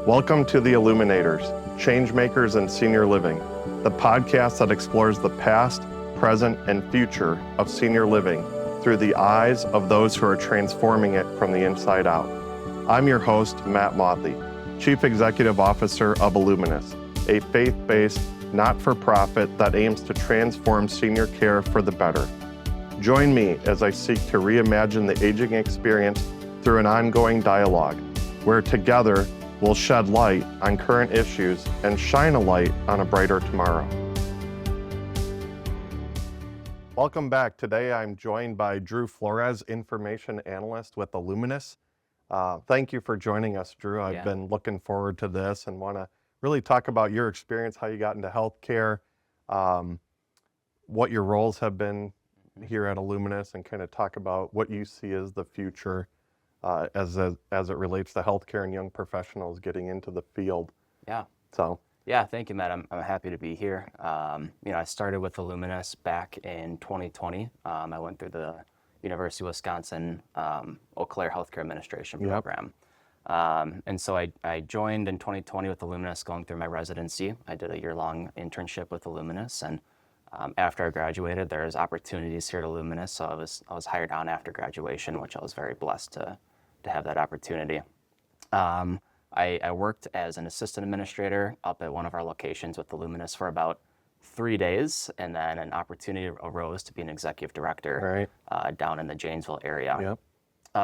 Welcome to The Illuminators, Changemakers in Senior Living, the podcast that explores the past, present, and future of senior living through the eyes of those who are transforming it from the inside out. I'm your host, Matt Mauthe, Chief Executive Officer of Illuminus, a faith-based, not-for-profit that aims to transform senior care for the better. Join me as I seek to reimagine the aging experience through an ongoing dialogue, where together we'll shed light on current issues and shine a light on a brighter tomorrow. Welcome back. Today I'm joined by Drew Flores, Information Analyst with Illuminus. Thank you for joining us, Drew. I've been looking forward to this and want to really talk about your experience, how you got into healthcare, what your roles have been here at Illuminus, and kind of talk about what you see as the future as it relates to healthcare and young professionals getting into the field. Yeah, thank you, Matt. I'm happy to be here. I started with Illuminus back in 2020. I went through the University of Wisconsin Eau Claire Healthcare Administration program. And so I joined in 2020 with Illuminus, going through my residency. I did a year-long internship with Illuminus, and after I graduated, there's opportunities here at Illuminus. So I was hired on after graduation, which I was very blessed to have that opportunity. I worked as an assistant administrator up at one of our locations with Illuminus for about 3 days, and then an opportunity arose to be an executive director down in the Janesville area.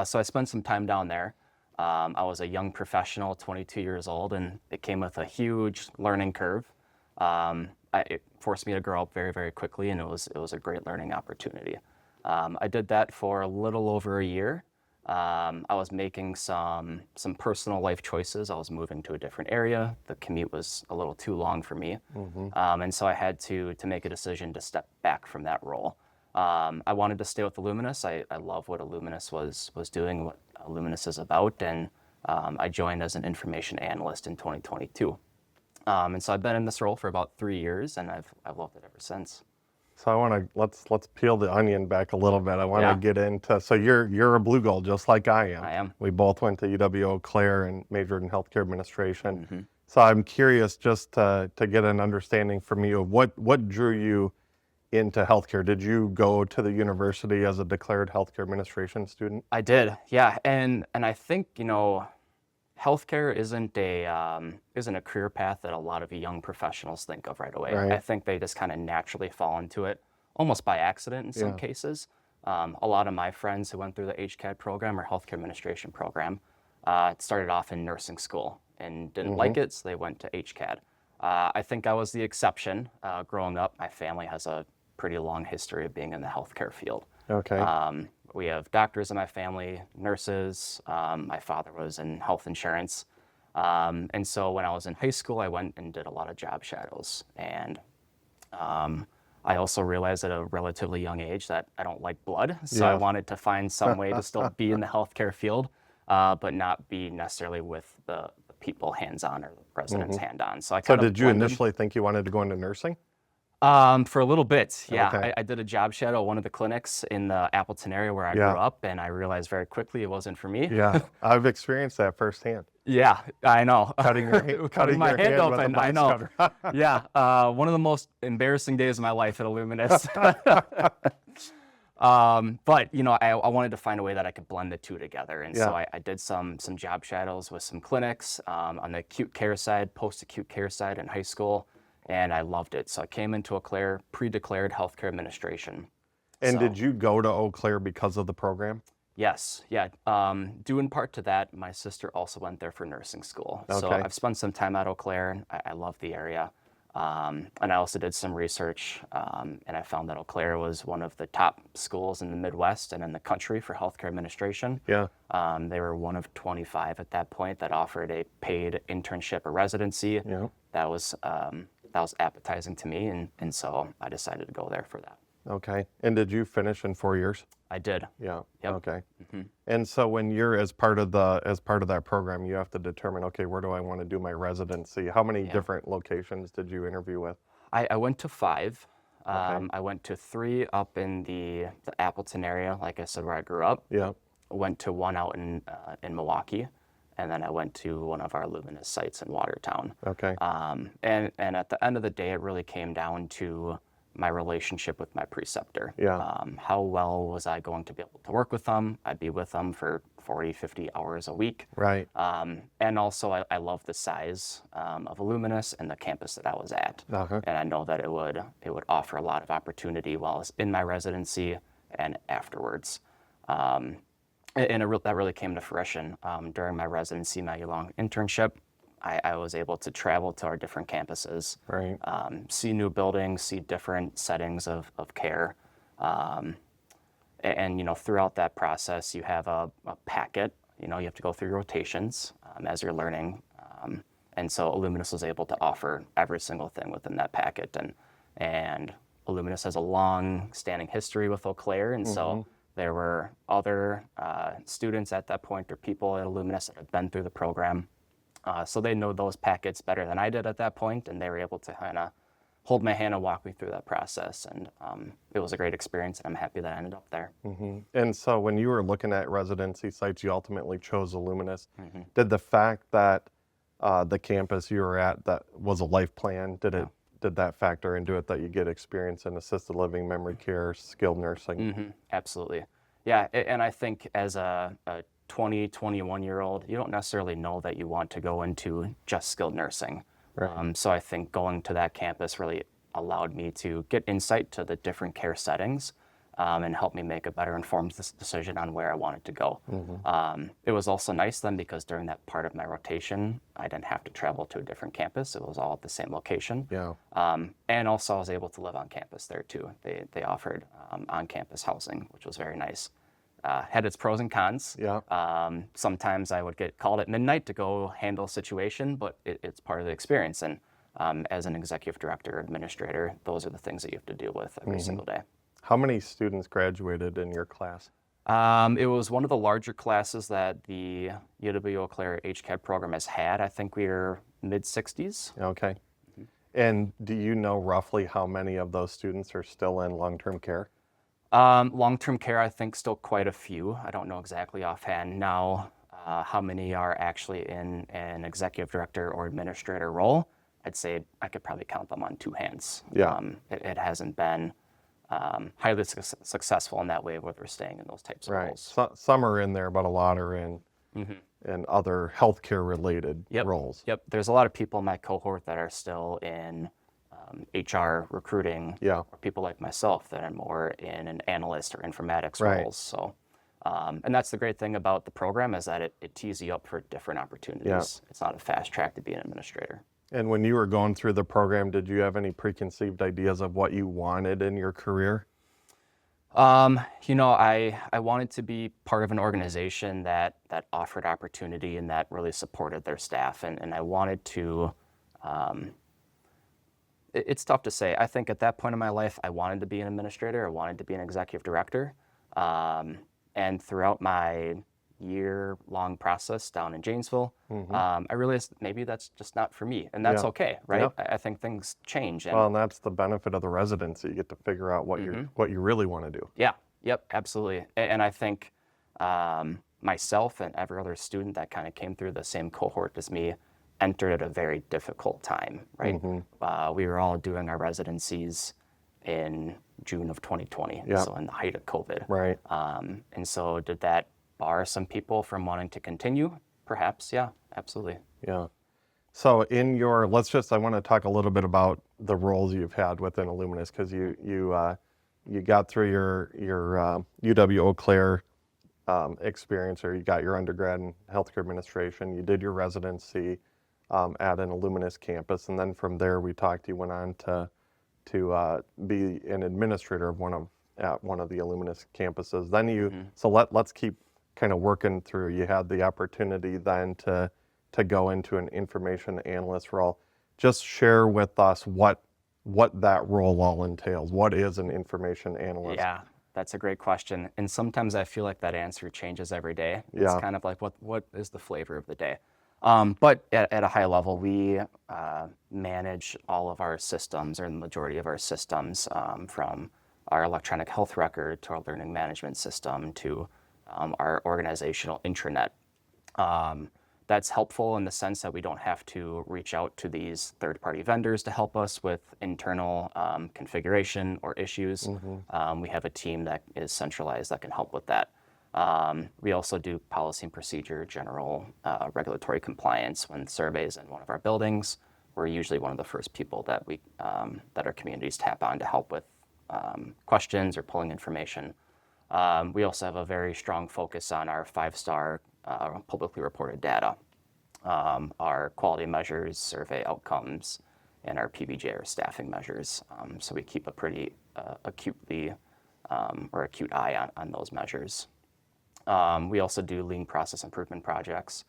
So I spent some time down there. I was a young professional, 22 years old, and it came with a huge learning curve. It forced me to grow up very, very quickly, and it was a great learning opportunity. I did that for a little over a year. I was making some personal life choices. I was moving to a different area. The commute was a little too long for me. And so I had to make a decision to step back from that role. I wanted to stay with Illuminus. I love what Illuminus was doing, what Illuminus is about, and I joined as an information analyst in 2022. And so I've been in this role for about 3 years, and I've loved it ever since. So I want to let's peel the onion back a little bit. I want to get into, so you're a blue gold just like I am. I am. We both went to UW-Eau Claire and majored in healthcare administration. So I'm curious just to get an understanding from you of what drew you into healthcare. Did you go to the university as a declared healthcare administration student? I did, yeah, and I think healthcare isn't a career path that a lot of young professionals think of right away. I think they just kind of naturally fall into it, almost by accident in some cases. A lot of my friends who went through the HCAD program or healthcare administration program started off in nursing school and didn't like it, so they went to HCAD. I think I was the exception. Growing up, my family has a pretty long history of being in the healthcare field. We have doctors in my family, nurses. My father was in health insurance. And so when I was in high school, I went and did a lot of job shadows. And I also realized at a relatively young age that I don't like blood. So I wanted to find some way to still be in the healthcare field, but not be necessarily with the people hands-on or the residents hand-on. So did you initially think you wanted to go into nursing? For a little bit, yeah. I did a job shadow at one of the clinics in the Appleton area where I grew up, and I realized very quickly it wasn't for me. I've experienced that firsthand. Yeah, I know. Cutting my your hand open, with a box I know. cutter. One of the most embarrassing days of my life at Illuminus. But I wanted to find a way that I could blend the two together, and so I did some job shadows with some clinics on the acute care side, post-acute care side in high school. And I loved it. So I came into Eau Claire, pre-declared healthcare administration. And did you go to Eau Claire because of the program? Yes, yeah. Due in part to that, my sister also went there for nursing school. So I've spent some time at Eau Claire. I love the area. And I also did some research, and I found that Eau Claire was one of the top schools in the Midwest and in the country for healthcare administration. They were one of 25 at that point that offered a paid internship or residency. That was appetizing to me, and so I decided to go there for that. Okay. And did you finish in 4 years? I did. Yeah. Yep. Okay. And so when you're as part of that program, you have to determine, okay, where do I want to do my residency? How many different locations did you interview with? I went to 5. I went to 3 up in the Appleton area, like I said, where I grew up. Went to 1 out in Milwaukee, and then I went to one of our Illuminus sites in Watertown. Okay. And at the end of the day, it really came down to my relationship with my preceptor. Yeah. How well was I going to be able to work with them? I'd be with them for 40, 50 hours a week. Right. And also, I love the size of Illuminus and the campus that I was at. Uh-huh. And I know that it would offer a lot of opportunity while I was in my residency and afterwards. And that really came to fruition during my residency, my year-long internship. I was able to travel to our different campuses, Right. See new buildings, see different settings of care. And throughout that process, you have a packet. You have to go through your rotations as you're learning. And so Illuminus was able to offer every single thing within that packet. And Illuminus has a long-standing history with Eau Claire, and so there were other students at that point or people at Illuminus that had been through the program. So they know those packets better than I did at that point, and they were able to kind of hold my hand and walk me through that process. And it was a great experience, and I'm happy that I ended up there. Mm-hmm. And so when you were looking at residency sites, you ultimately chose Illuminus. Did the fact that the campus you were at that was a life plan, did that factor into it, that you get experience in assisted living, memory care, skilled nursing? Absolutely. Yeah, and I think as a 20, 21-year-old, you don't necessarily know that you want to go into just skilled nursing. Right. So I think going to that campus really allowed me to get insight to the different care settings and help me make a better informed decision on where I wanted to go. It was also nice then because during that part of my rotation, I didn't have to travel to a different campus. It was all at the same location. Yeah. And also I was able to live on campus there too. They offered on-campus housing, which was very nice. Had its pros and cons. Yeah. Sometimes I would get called at midnight to go handle a situation, but it's part of the experience. And as an executive director or administrator, those are the things that you have to deal with every single day. How many students graduated in your class? It was one of the larger classes that the UW-Eau Claire HCAD program has had. I think we were mid-60s. Okay. And do you know roughly how many of those students are still in long-term care? Long-term care, I think still quite a few. I don't know exactly offhand now how many are actually in an executive director or administrator role. I'd say I could probably count them on two hands. Yeah. It hasn't been highly successful in that way where we're staying in those types of roles. Some are in there, but a lot are in other healthcare related roles. Yep. There's a lot of people in my cohort that are still in HR recruiting, or people like myself that are more in an analyst or informatics roles. So, and that's the great thing about the program is that it tees you up for different opportunities. It's not a fast track to be an administrator. And when you were going through the program, did you have any preconceived ideas of what you wanted in your career? I wanted to be part of an organization that offered opportunity and that really supported their staff. And I wanted to, it's tough to say. I think at that point in my life, I wanted to be an administrator. I wanted to be an executive director. And throughout my year-long process down in Janesville, I realized maybe that's just not for me, and that's okay, right? I think things change. And that's the benefit of the residency. You get to figure out what you really want to do. Yeah, yep, absolutely. And I think myself and every other student that kind of came through the same cohort as me entered at a very difficult time, right? We were all doing our residencies in June of 2020, so in the height of COVID. Right. And so did that bar some people from wanting to continue? Perhaps, yeah, absolutely. Yeah. So in your, I want to talk a little bit about the roles you've had within Illuminus, because you got through your UW-Eau Claire experience, or you got your undergrad in healthcare administration, you did your residency at an Illuminus campus, and then from there you went on to be an administrator at one of the Illuminus campuses. Then so let's keep kind of working through. You had the opportunity then to go into an information analyst role. Just share with us what that role all entails. What is an information analyst? Yeah, that's a great question. And sometimes I feel like that answer changes every day. It's kind of like what is the flavor of the day? But at a high level, we manage all of our systems, or the majority of our systems, from our electronic health record to our learning management system to our organizational intranet. That's helpful in the sense that we don't have to reach out to these third-party vendors to help us with internal configuration or issues. We have a team that is centralized that can help with that. We also do policy and procedure, general regulatory compliance. When surveys in one of our buildings, we're usually one of the first people that our communities tap on to help with questions or pulling information. We also have a very strong focus on our 5-star publicly reported data, our quality measures, survey outcomes, and our PBJ or staffing measures. So we keep a pretty acute eye on those measures. We also do lean process improvement projects.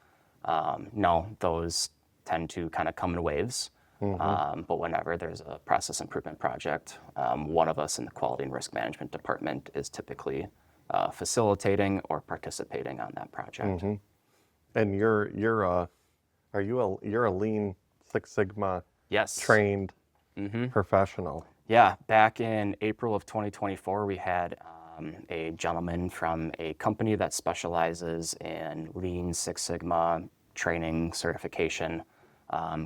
Now, those tend to kind of come in waves, but whenever there's a process improvement project, one of us in the quality and risk management department is typically facilitating or participating on that project. And you're a Lean Six Sigma trained professional. Yeah, back in April of 2024, we had a gentleman from a company that specializes in Lean Six Sigma training certification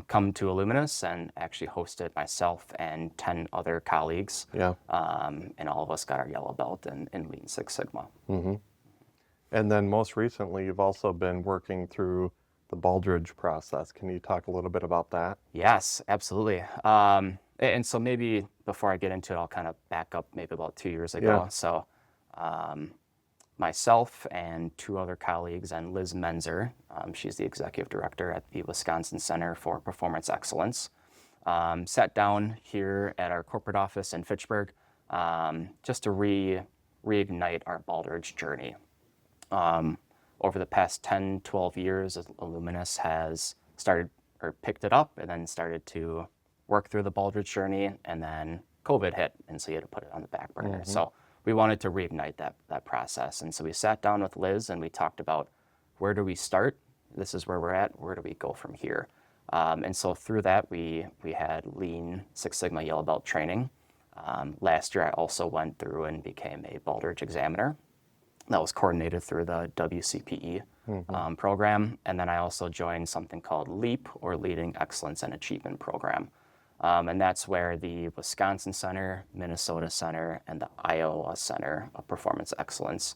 come to Illuminus and actually hosted myself and 10 other colleagues. And all of us got our yellow belt in Lean Six Sigma. And then most recently, you've also been working through the Baldrige process. Can you talk a little bit about that? Yes, absolutely. And so maybe before I get into it, I'll kind of back up maybe about 2 years ago. So myself and 2 other colleagues and Liz Menzer, she's the executive director at the Wisconsin Center for Performance Excellence, sat down here at our corporate office in Fitchburg just to reignite our Baldrige journey. Over the past 10, 12 years, Illuminus has started or picked it up and then started to work through the Baldrige journey, and then COVID hit, and so you had to put it on the back burner. So we wanted to reignite that process. And so we sat down with Liz and we talked about, where do we start? This is where we're at. Where do we go from here? And so through that, we had Lean Six Sigma Yellow Belt training. Last year, I also went through and became a Baldrige examiner. That was coordinated through the WCPE program. And then I also joined something called LEAP, or Leading Excellence and Achievement Program. And that's where the Wisconsin Center, Minnesota Center, and the Iowa Center of Performance Excellence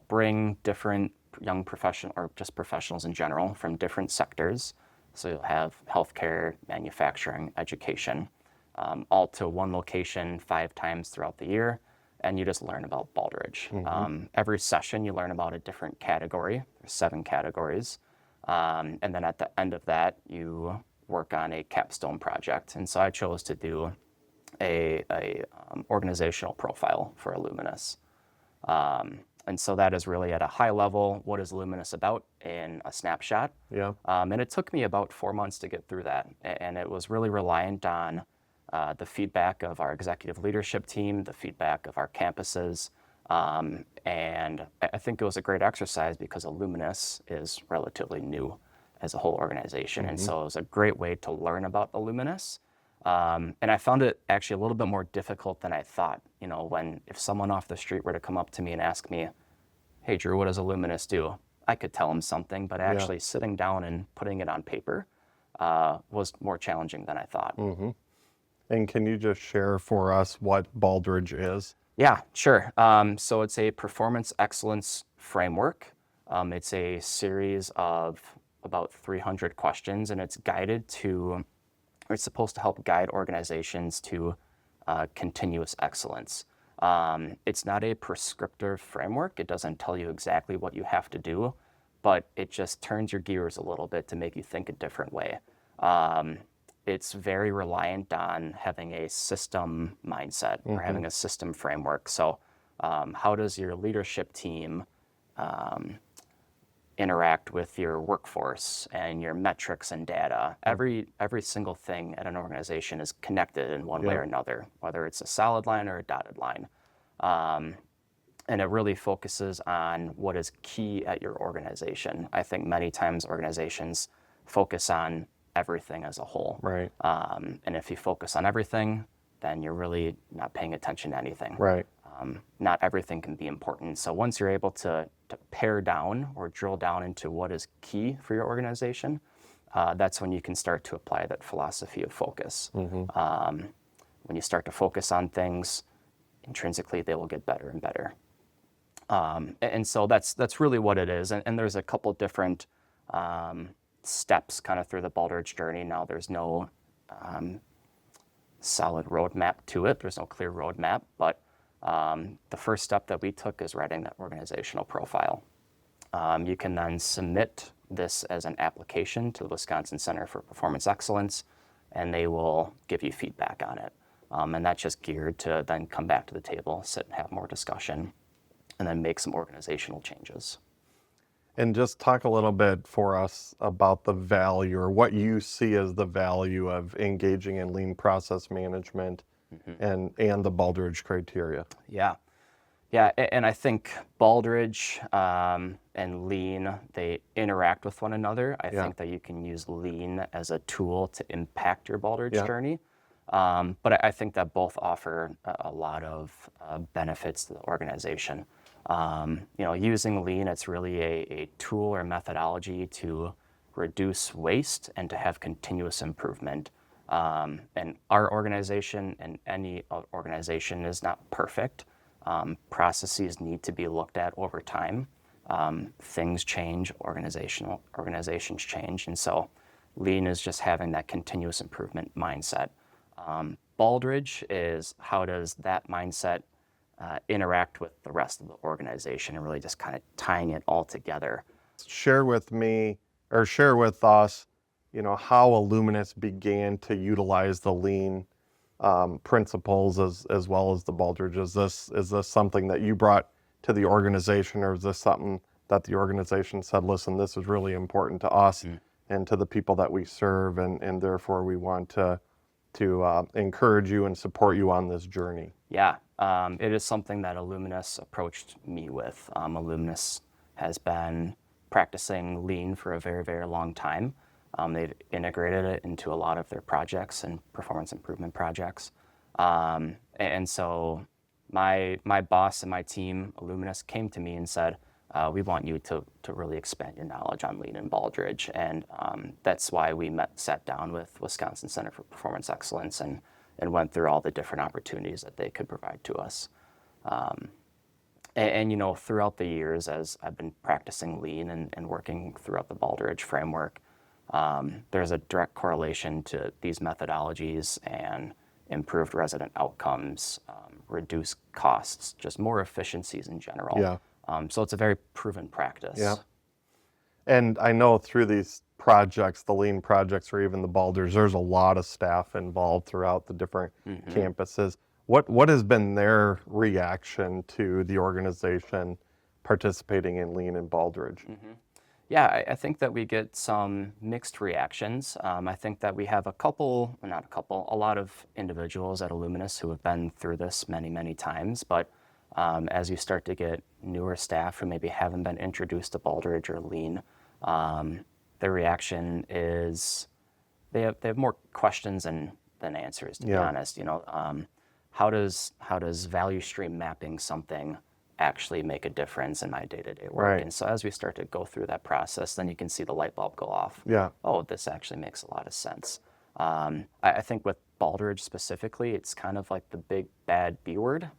bring different young professionals, or just professionals in general, from different sectors. So you'll have healthcare, manufacturing, education, all to one location 5 times throughout the year. And you just learn about Baldrige. Every session, you learn about a different category. There's 7 categories. And then at the end of that, you work on a capstone project. And so I chose to do a organizational profile for Illuminus. And so that is really at a high level, what is Illuminus about in a snapshot? And it took me about 4 months to get through that. And it was really reliant on the feedback of our executive leadership team, the feedback of our campuses. And I think it was a great exercise because Illuminus is relatively new as a whole organization. And so it was a great way to learn about Illuminus. And I found it actually a little bit more difficult than I thought. You know, if someone off the street were to come up to me and ask me, hey, Drew, what does Illuminus do? I could tell them something, but actually sitting down and putting it on paper was more challenging than I thought. And can you just share for us what Baldrige is? Yeah, sure. So it's a performance excellence framework. It's a series of about 300 questions, and it's supposed to help guide organizations to continuous excellence. It's not a prescriptive framework. It doesn't tell you exactly what you have to do, but it just turns your gears a little bit to make you think a different way. It's very reliant on having a system mindset or having a system framework. So how does your leadership team interact with your workforce and your metrics and data? Every single thing at an organization is connected in one way or another, whether it's a solid line or a dotted line. And it really focuses on what is key at your organization. I think many times organizations focus on everything as a whole. And if you focus on everything, then you're really not paying attention to anything. not everything can be important. So once you're able to pare down or drill down into what is key for your organization, that's when you can start to apply that philosophy of focus. When you start to focus on things, intrinsically they will get better and better. And so that's really what it is. And there's a couple different steps kind of through the Baldrige journey. Now there's no solid roadmap to it. There's no clear roadmap, but the first step that we took is writing that organizational profile. You can then submit this as an application to the Wisconsin Center for Performance Excellence, and they will give you feedback on it. And that's just geared to then come back to the table, sit and have more discussion, and then make some organizational changes. And just talk a little bit for us about the value, or what you see as the value of engaging in lean process management and the Baldrige criteria. Yeah, and I think Baldrige and Lean, they interact with one another. I think that you can use Lean as a tool to impact your Baldrige journey. But I think that both offer a lot of benefits to the organization. Using Lean, it's really a tool or methodology to reduce waste and to have continuous improvement. And our organization and any organization is not perfect. Processes need to be looked at over time. Things change, organizations change. And so Lean is just having that continuous improvement mindset. Baldrige is how does that mindset interact with the rest of the organization, and really just kind of tying it all together. Share with me, or share with us, how Illuminus began to utilize the Lean principles as well as the Baldrige. Is this something that you brought to the organization, or is this something that the organization said, listen, this is really important to us and to the people that we serve, and therefore we want to encourage you and support you on this journey? Yeah, it is something that Illuminus approached me with. Illuminus has been practicing Lean for a very, very long time. They've integrated it into a lot of their projects and performance improvement projects. And so my boss and my team, Illuminus, came to me and said, we want you to really expand your knowledge on Lean and Baldrige. And that's why we sat down with Wisconsin Center for Performance Excellence and went through all the different opportunities that they could provide to us. And throughout the years, as I've been practicing Lean and working throughout the Baldrige framework, there's a direct correlation to these methodologies and improved resident outcomes, reduced costs, just more efficiencies in general. Yeah. So it's a very proven practice. Yeah. And I know through these projects, the Lean projects or even the Baldrige, there's a lot of staff involved throughout the different campuses. What has been their reaction to the organization participating in Lean and Baldrige? Yeah, I think that we get some mixed reactions. I think that we have a lot of individuals at Illuminus who have been through this many, many times. But as you start to get newer staff who maybe haven't been introduced to Baldrige or Lean, their reaction is they have more questions than answers, to be honest. How does value stream mapping something actually make a difference in my day-to-day work? Right. And so as we start to go through that process, then you can see the light bulb go off. Yeah. Oh, this actually makes a lot of sense. I think with Baldrige specifically, it's kind of like the big bad B word.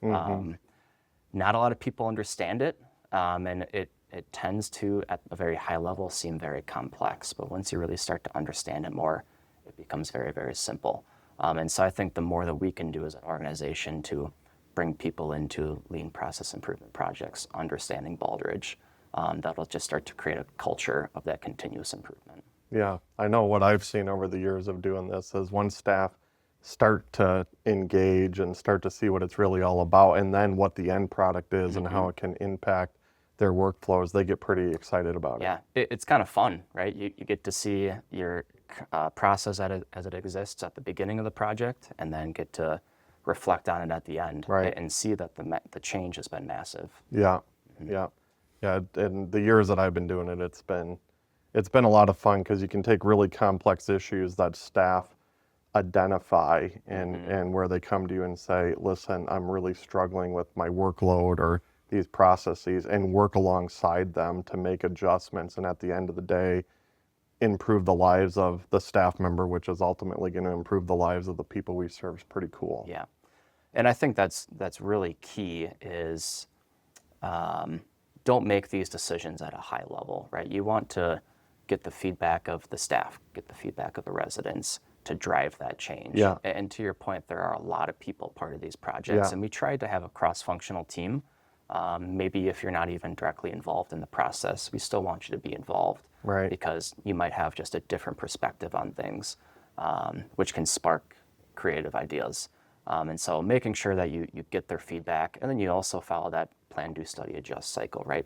Not a lot of people understand it, and it tends to, at a very high level, seem very complex. But once you really start to understand it more, it becomes very, very simple. And so I think the more that we can do as an organization to bring people into Lean process improvement projects, understanding Baldrige, that'll just start to create a culture of that continuous improvement. Yeah, I know what I've seen over the years of doing this is once staff start to engage and start to see what it's really all about, and then what the end product is and how it can impact their workflows, they get pretty excited about it. Yeah, it's kind of fun, right? You get to see your process as it exists at the beginning of the project, and then get to reflect on it at the end, right, and see that the change has been massive. Yeah, yeah. And the years that I've been doing it, it's been a lot of fun because you can take really complex issues that staff identify and where they come to you and say, listen, I'm really struggling with my workload or these processes, and work alongside them to make adjustments, and at the end of the day, improve the lives of the staff member, which is ultimately going to improve the lives of the people we serve, is pretty cool. Yeah. And I think that's really key is don't make these decisions at a high level, right? You want to get the feedback of the staff, get the feedback of the residents to drive that change. Yeah. And to your point, there are a lot of people part of these projects, Yeah. and we tried to have a cross-functional team. Maybe if you're not even directly involved in the process, we still want you to be involved, Right. because you might have just a different perspective on things, which can spark creative ideas. And so making sure that you get their feedback, and then you also follow that plan, do, study, adjust cycle, right?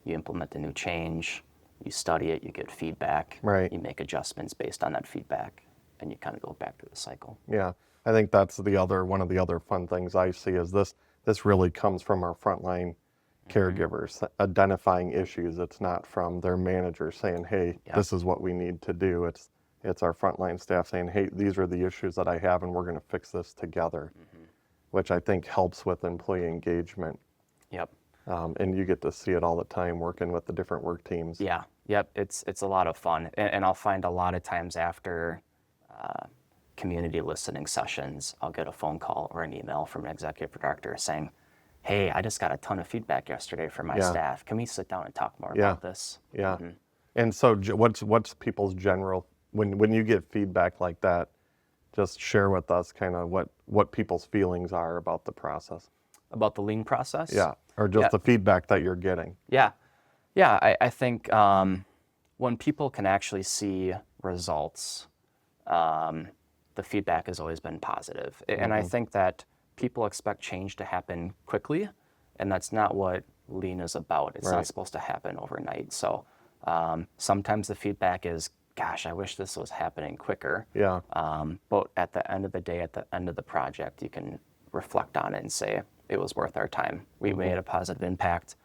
You implement the new change, you study it, you get feedback, Right. you make adjustments based on that feedback, and you kind of go back through the cycle. Yeah, I think that's one of the other fun things I see is this really comes from our frontline caregivers identifying issues. It's not from their manager saying, hey, this is what we need to do. It's our frontline staff saying, hey, these are the issues that I have, and we're going to fix this together, which I think helps with employee engagement. Yep. And you get to see it all the time working with the different work teams. Yeah. Yep. It's a lot of fun, and I'll find a lot of times after community listening sessions, I'll get a phone call or an email from an executive director saying, hey, I just got a ton of feedback yesterday from my staff. Can we sit down and talk more about this? Yeah. And so what's people's general, when you get feedback like that, just share with us kind of what people's feelings are about the process. About the lean process? Yeah, or just the feedback that you're getting. Yeah. I think when people can actually see results, the feedback has always been positive. And I think that people expect change to happen quickly, and that's not what lean is about. It's not supposed to happen overnight. So sometimes the feedback is, gosh, I wish this was happening quicker. Yeah. But at the end of the day, at the end of the project, you can reflect on it and say, it was worth our time. We made a positive impact.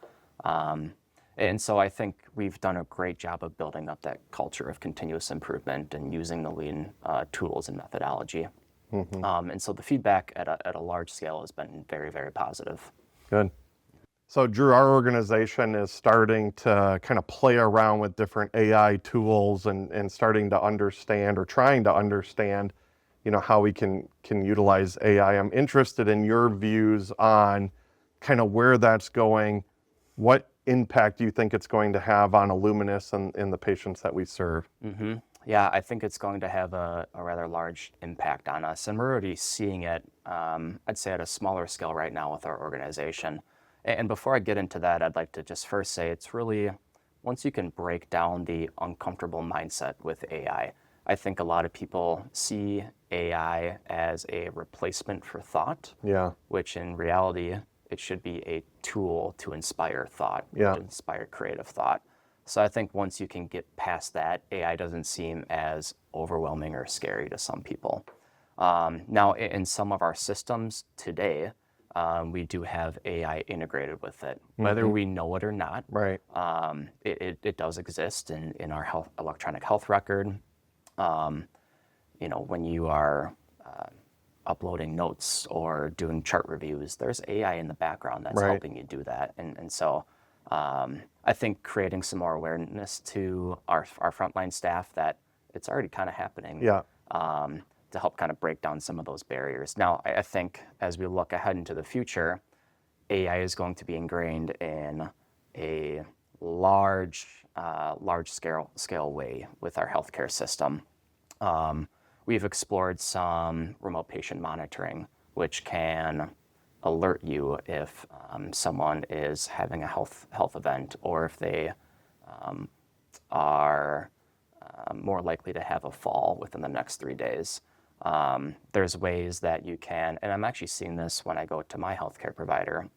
And so I think we've done a great job of building up that culture of continuous improvement and using the lean tools and methodology. And so the feedback at a large scale has been very, very positive. Good. So Drew, our organization is starting to kind of play around with different AI tools and starting to understand, or trying to understand, how we can utilize AI. I'm interested in your views on kind of where that's going. What impact do you think it's going to have on Illuminus and the patients that we serve? Yeah, I think it's going to have a rather large impact on us, and we're already seeing it, I'd say at a smaller scale right now with our organization. And before I get into that, I'd like to just first say it's really, once you can break down the uncomfortable mindset with AI, I think a lot of people see AI as a replacement for thought, which in reality, it should be a tool to inspire thought, to inspire creative thought. So I think once you can get past that, AI doesn't seem as overwhelming or scary to some people. Now, in some of our systems today, we do have AI integrated with it, whether we know it or not. Right. It does exist in our electronic health record. When you are uploading notes or doing chart reviews, there's AI in the background that's helping you do that. And so I think creating some more awareness to our frontline staff that it's already kind of happening to help kind of break down some of those barriers. Now, I think as we look ahead into the future, AI is going to be ingrained in a large scale way with our healthcare system. We've explored some remote patient monitoring, which can alert you if someone is having a health event, or if they are more likely to have a fall within the next 3 days. There's ways that you can, and I'm actually seeing this when I go to my healthcare provider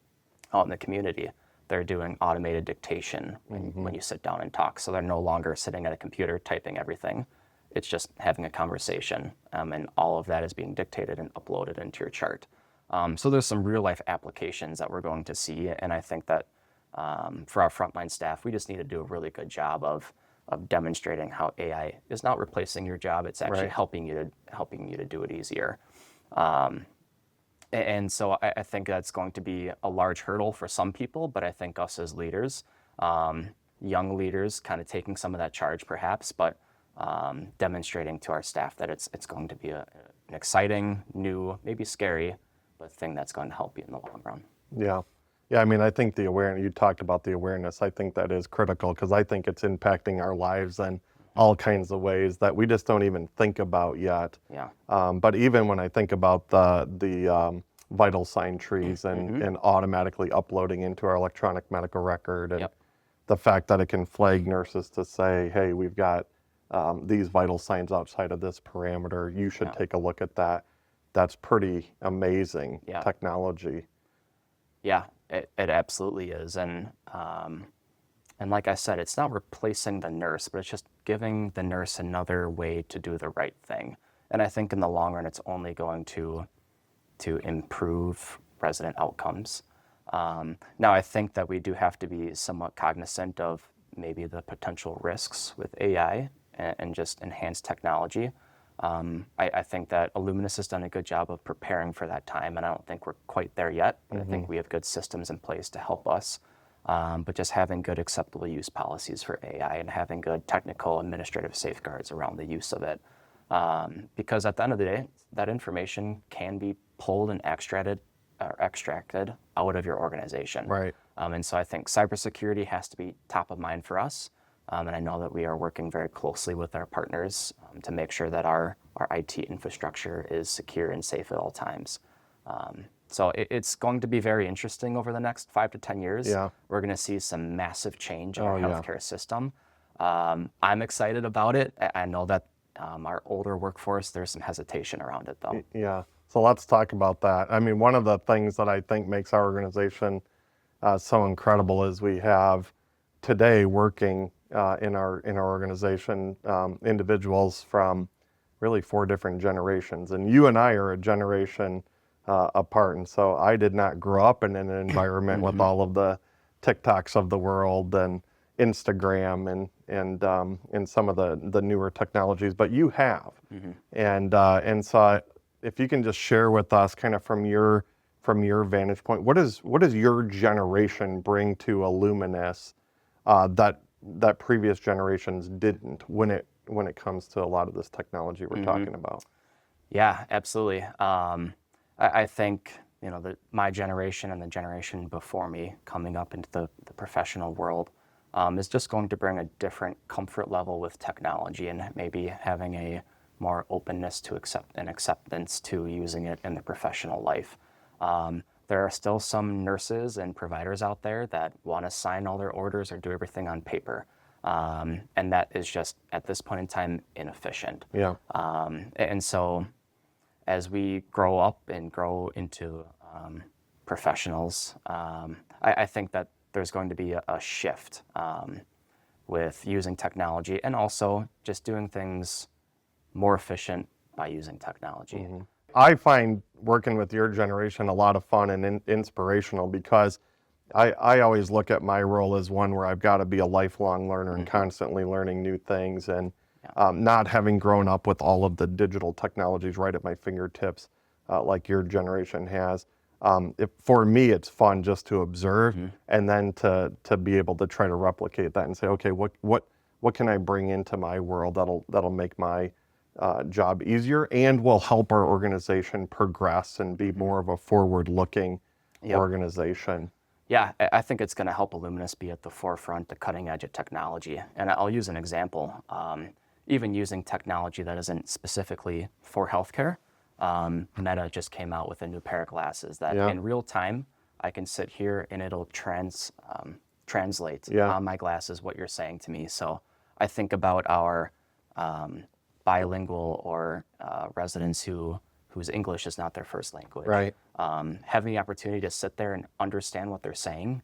out in the community. They're doing automated dictation when you sit down and talk. So they're no longer sitting at a computer typing everything. It's just having a conversation, and all of that is being dictated and uploaded into your chart. So there's some real life applications that we're going to see, and I think that for our frontline staff, we just need to do a really good job of of demonstrating how AI is not replacing your job. It's actually Right. helping you to do it easier. And so I think that's going to be a large hurdle for some people, but I think us as leaders, young leaders, kind of taking some of that charge perhaps, but demonstrating to our staff that it's going to be an exciting, new, maybe scary, but thing that's going to help you in the long run. Yeah. Yeah, I mean, I think the awareness, you talked about the awareness, I think that is critical because I think it's impacting our lives in all kinds of ways that we just don't even think about yet. Yeah. But even when I think about the vital sign trees and automatically uploading into our electronic medical record and Yep. the fact that it can flag nurses to say, hey, we've got these vital signs outside of this parameter, you should Yeah. take a look at that. That's pretty amazing Yeah. technology. Yeah, it absolutely is. And like I said, it's not replacing the nurse, but it's just giving the nurse another way to do the right thing. And I think in the long run, it's only going to improve resident outcomes. Now, I think that we do have to be somewhat cognizant of maybe the potential risks with AI and just enhanced technology. I think that Illuminus has done a good job of preparing for that time, and I don't think we're quite there yet, but I think we have good systems in place to help us. But just having good acceptable use policies for AI and having good technical administrative safeguards around the use of it. Because at the end of the day, that information can be pulled and extracted out of your organization. Right. And so I think cybersecurity has to be top of mind for us. And I know that we are working very closely with our partners to make sure that our IT infrastructure is secure and safe at all times. So it's going to be very interesting over the next 5 to 10 years. Yeah. We're going to see some massive change in Oh, our yeah. healthcare system. I'm excited about it. I know that our older workforce, there's some hesitation around it though. Yeah. So let's talk about that. I mean, one of the things that I think makes our organization so incredible is we have today working in our organization individuals from really 4 different generations, and you and I are a generation apart. And so I did not grow up in an environment with all of the TikToks of the world and Instagram and some of the newer technologies, but you have. And so if you can just share with us kind of from your vantage point, what does your generation bring to Illuminus that previous generations didn't when it comes to a lot of this technology we're talking about? Yeah, absolutely. I think my generation and the generation before me coming up into the professional world is just going to bring a different comfort level with technology and maybe having a more openness to acceptance to using it in the professional life. There are still some nurses and providers out there that want to sign all their orders or do everything on paper. And that is just, at this point in time, inefficient. Yeah. And so as we grow up and grow into professionals, I think that there's going to be a shift with using technology and also just doing things more efficient by using technology. I find working with your generation a lot of fun and inspirational because I always look at my role as one where I've got to be a lifelong learner and constantly learning new things, and not having grown up with all of the digital technologies right at my fingertips like your generation has. For me, it's fun just to observe and then to be able to try to replicate that and say, okay, what can I bring into my world that'll make my job easier and will help our organization progress and be more of a forward-looking organization. Yeah, I think it's going to help Illuminus be at the forefront, the cutting edge of technology. And I'll use an example. Even using technology that isn't specifically for healthcare, Meta just came out with a new pair of glasses that in real time, I can sit here and it'll translate on my glasses what you're saying to me. So I think about our bilingual or residents whose English is not their first language. Right. Having the opportunity to sit there and understand what they're saying,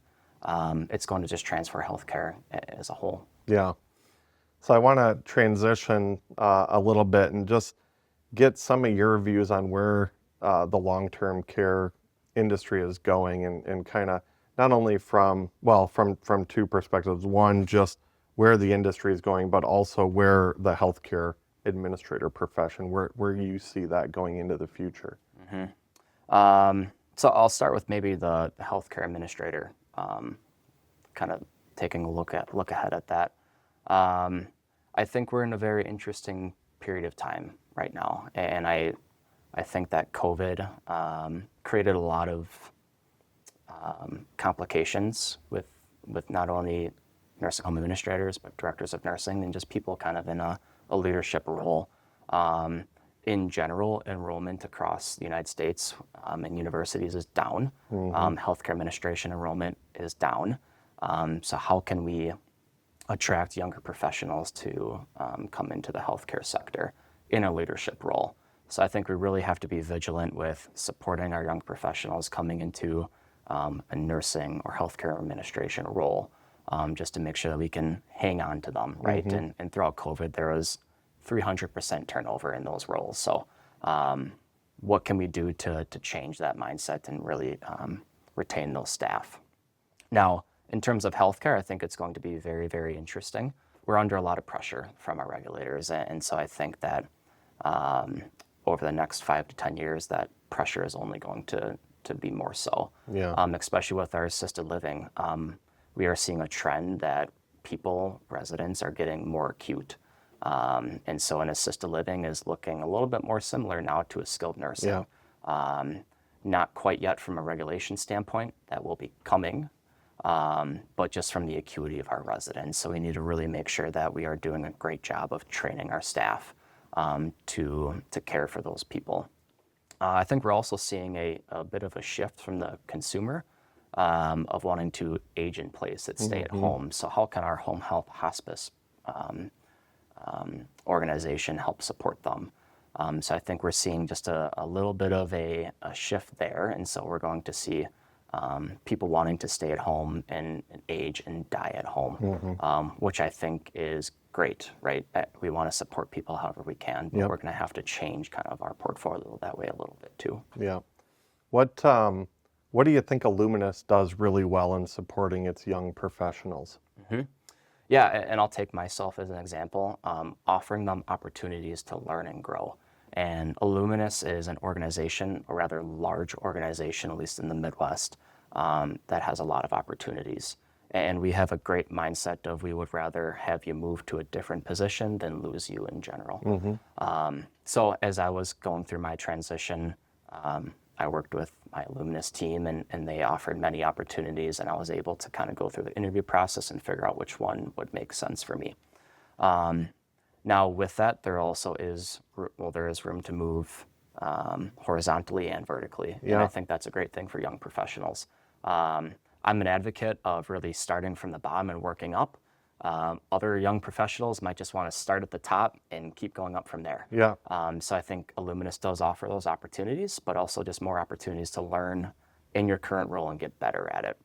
it's going to just transfer healthcare as a whole. Yeah. So I want to transition a little bit and just get some of your views on where the long-term care industry is going and kind of not only from 2 perspectives. One, just where the industry is going, but also where the healthcare administrator profession, where you see that going into the future. So I'll start with maybe the healthcare administrator, kind of taking a look ahead at that. I think we're in a very interesting period of time right now, and I think that COVID created a lot of complications with not only nursing home administrators, but directors of nursing and just people kind of in a leadership role. In general, enrollment across the United States and universities is down. Healthcare administration enrollment is down. So how can we attract younger professionals to come into the healthcare sector in a leadership role? So I think we really have to be vigilant with supporting our young professionals coming into a nursing or healthcare administration role, just to make sure that we can hang on to them, right? And throughout COVID, there was 300% turnover in those roles. So what can we do to change that mindset and really retain those staff? Now, in terms of healthcare, I think it's going to be very, very interesting. We're under a lot of pressure from our regulators, and so I think that over the next 5 to 10 years, that pressure is only going to be more so. Especially with our assisted living. We are seeing a trend that residents are getting more acute. And so an assisted living is looking a little bit more similar now to a skilled nursing. Not quite yet from a regulation standpoint, that will be coming, but just from the acuity of our residents. So we need to really make sure that we are doing a great job of training our staff to care for those people. I think we're also seeing a bit of a shift from the consumer of wanting to age in place and stay at home. So how can our home health hospice organization help support them? So I think we're seeing just a little bit of a shift there. And so we're going to see people wanting to stay at home and age and die at home, which I think is great, right? We want to support people however we can, but we're going to have to change kind of our portfolio that way a little bit too. Yeah. What do you think Illuminus does really well in supporting its young professionals? Yeah, and I'll take myself as an example, offering them opportunities to learn and grow. And Illuminus is an organization, a rather large organization, at least in the Midwest, that has a lot of opportunities. And we have a great mindset of we would rather have you move to a different position than lose you in general. So as I was going through my transition, I worked with my Illuminus team and they offered many opportunities, and I was able to kind of go through the interview process and figure out which one would make sense for me. Now with that, there also is, there is room to move horizontally and vertically. And I think that's a great thing for young professionals. I'm an advocate of really starting from the bottom and working up. Other young professionals might just want to start at the top and keep going up from there. So I think Illuminus does offer those opportunities, but also just more opportunities to learn in your current role and get better at it.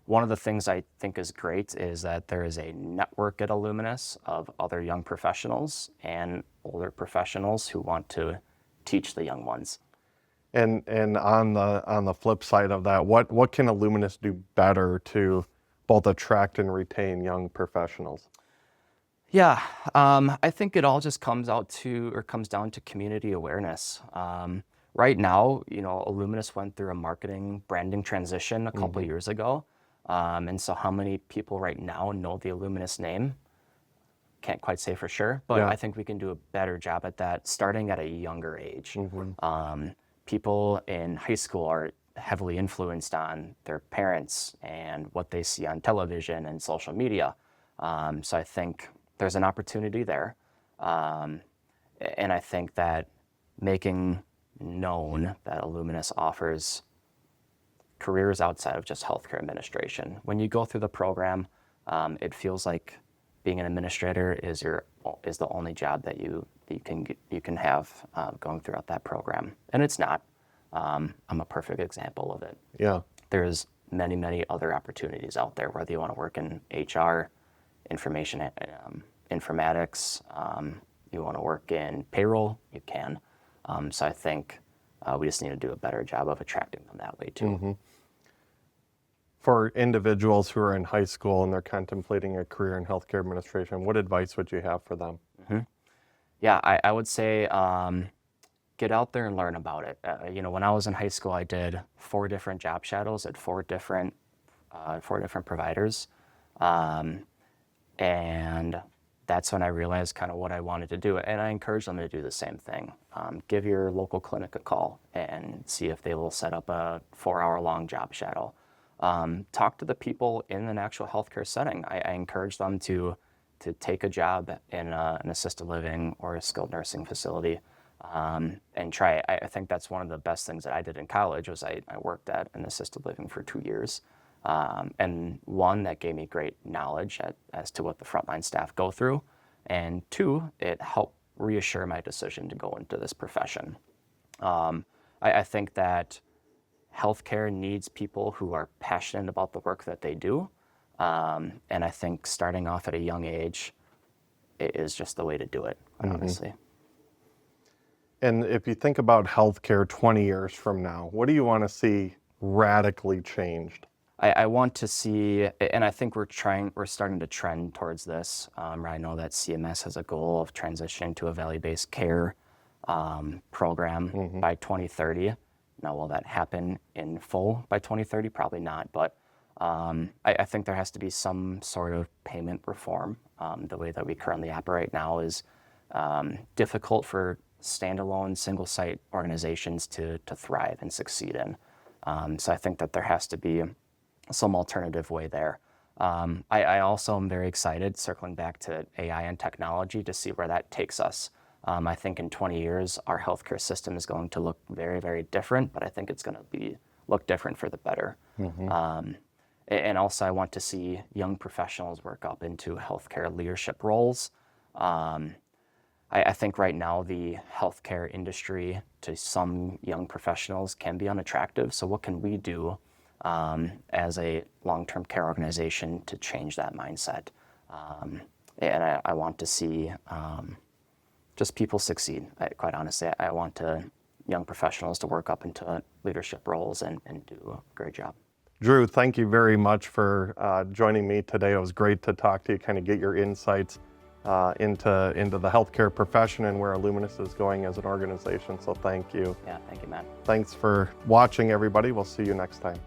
One of the things I think is great is that there is a network at Illuminus of other young professionals and older professionals who want to teach the young ones. And on the flip side of that, what can Illuminus do better to both attract and retain young professionals? Yeah, I think it all just comes down to community awareness. Right now, Illuminus went through a marketing branding transition a couple years ago. And so how many people right now know the Illuminus name? Can't quite say for sure, but I think we can do a better job at that starting at a younger age. People in high school are heavily influenced on their parents and what they see on television and social media. So I think there's an opportunity there. And I think that making known that Illuminus offers careers outside of just healthcare administration. When you go through the program, it feels like being an administrator is the only job that you can have going throughout that program, and it's not. I'm a perfect example of it. There's many other opportunities out there, whether you want to work in HR, information informatics, you want to work in payroll, you can. So I think we just need to do a better job of attracting them that way too. For individuals who are in high school and they're contemplating a career in healthcare administration, what advice would you have for them? Yeah, I would say get out there and learn about it. When I was in high school, I did 4 different job shadows at 4 different providers. And that's when I realized kind of what I wanted to do. And I encourage them to do the same thing. Give your local clinic a call and see if they will set up a 4-hour-long job shadow. Talk to the people in an actual healthcare setting. I encourage them to take a job in an assisted living or a skilled nursing facility and try it. I think that's one of the best things that I did in college was I worked at an assisted living for 2 years. And 1, that gave me great knowledge as to what the frontline staff go through. And 2, it helped reassure my decision to go into this profession. I think that healthcare needs people who are passionate about the work that they do. And I think starting off at a young age is just the way to do it, honestly. And if you think about healthcare 20 years from now, what do you want to see radically changed? I want to see, and I think we're starting to trend towards this. I know that CMS has a goal of transitioning to a value-based care program by 2030. Now, will that happen in full by 2030? Probably not, but I think there has to be some sort of payment reform. The way that we currently operate now is difficult for standalone single-site organizations to thrive and succeed in. So I think that there has to be some alternative way there. I also am very excited, circling back to AI and technology, to see where that takes us. I think in 20 years, our healthcare system is going to look very, very different, but I think it's going to look different for the better. And also, I want to see young professionals work up into healthcare leadership roles. I think right now the healthcare industry to some young professionals can be unattractive. So what can we do as a long-term care organization to change that mindset? And I want to see just people succeed. Quite honestly, I want young professionals to work up into leadership roles and do a great job. Drew, thank you very much for joining me today. It was great to talk to you, kind of get your insights into the healthcare profession and where Illuminus is going as an organization. So thank you. Yeah, thank you, Matt. Thanks for watching, everybody. We'll see you next time.